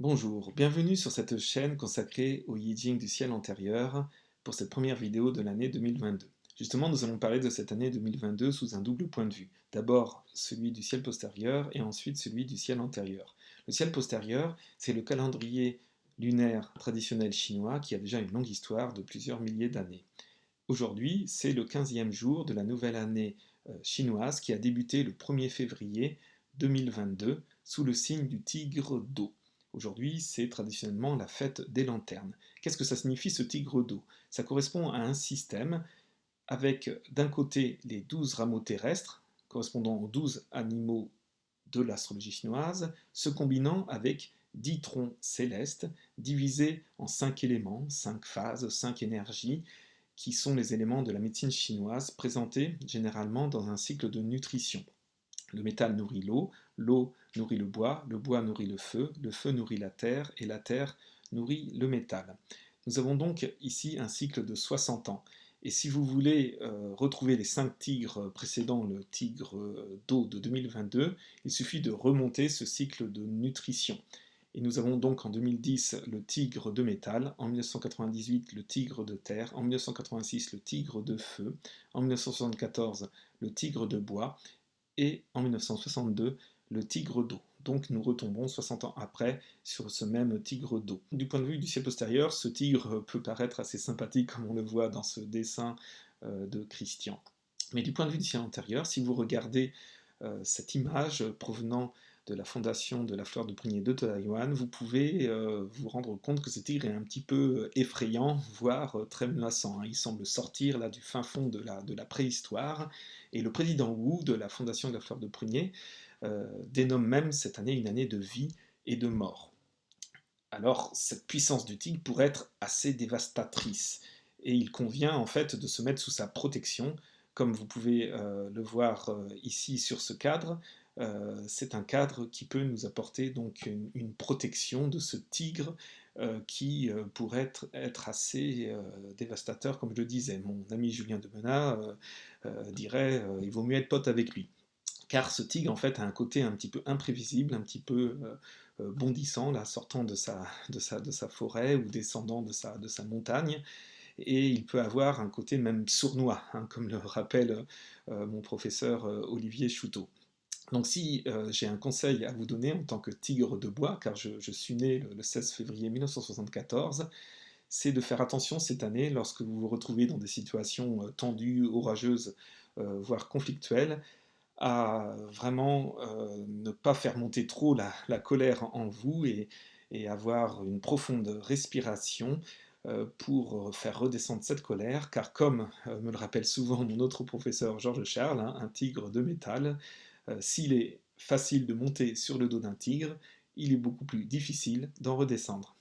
Bonjour, bienvenue sur cette chaîne consacrée au Yijing du ciel antérieur pour cette première vidéo de l'année 2022. Justement, nous allons parler de cette année 2022 sous un double point de vue. D'abord celui du ciel postérieur et ensuite celui du ciel antérieur. Le ciel postérieur, c'est le calendrier lunaire traditionnel chinois qui a déjà une longue histoire de plusieurs milliers d'années. Aujourd'hui, c'est le 15e jour de la nouvelle année chinoise qui a débuté le 1er février 2022 sous le signe du tigre d'eau. Aujourd'hui, c'est traditionnellement la fête des lanternes. Qu'est-ce que ça signifie ce tigre d'eau? Ça correspond à un système avec d'un côté les 12 rameaux terrestres, correspondant aux 12 animaux de l'astrologie chinoise, se combinant avec 10 troncs célestes divisés en 5 éléments, 5 phases, 5 énergies, qui sont les éléments de la médecine chinoise présentés généralement dans un cycle de nutrition. Le métal nourrit l'eau nourrit le bois nourrit le feu nourrit et la terre nourrit le métal. Nous avons donc ici un cycle de 60 ans. Et si vous voulez retrouver les 5 tigres précédant le tigre d'eau de 2022, il suffit de remonter ce cycle de nutrition. Et nous avons donc en 2010 le tigre de métal, en 1998 le tigre de terre, en 1986 le tigre de feu, en 1974 le tigre de bois, et en 1962 le tigre d'eau. Donc nous retombons 60 ans après sur ce même tigre d'eau. Du point de vue du ciel postérieur, ce tigre peut paraître assez sympathique comme on le voit dans ce dessin de Christian. Mais du point de vue du ciel antérieur, si vous regardez cette image provenant de la fondation de la fleur de prunier de Taïwan, vous pouvez vous rendre compte que ce tigre est un petit peu effrayant, voire très menaçant. Il semble sortir là du fin fond de la préhistoire, et le président Wu de la fondation de la fleur de prunier dénomme même cette année une année de vie et de mort. Alors cette puissance du tigre pourrait être assez dévastatrice, et il convient en fait de se mettre sous sa protection, comme vous pouvez le voir ici sur ce cadre. C'est un cadre qui peut nous apporter donc une protection de ce tigre qui pourrait être assez dévastateur, comme je le disais. Mon ami Julien Demenat dirait il vaut mieux être pote avec lui, car ce tigre en fait a un côté un petit peu imprévisible, un petit peu bondissant, là, sortant de sa forêt ou descendant de sa montagne, et il peut avoir un côté même sournois, hein, comme le rappelle mon professeur Olivier Chouteau. Donc si j'ai un conseil à vous donner en tant que tigre de bois, car je suis né le 16 février 1974, c'est de faire attention cette année lorsque vous vous retrouvez dans des situations tendues, orageuses, voire conflictuelles, à vraiment ne pas faire monter trop la colère en vous, et avoir une profonde respiration pour faire redescendre cette colère, car comme me le rappelle souvent mon autre professeur Georges Charles, hein, un tigre de métal, s'il est facile de monter sur le dos d'un tigre, il est beaucoup plus difficile d'en redescendre.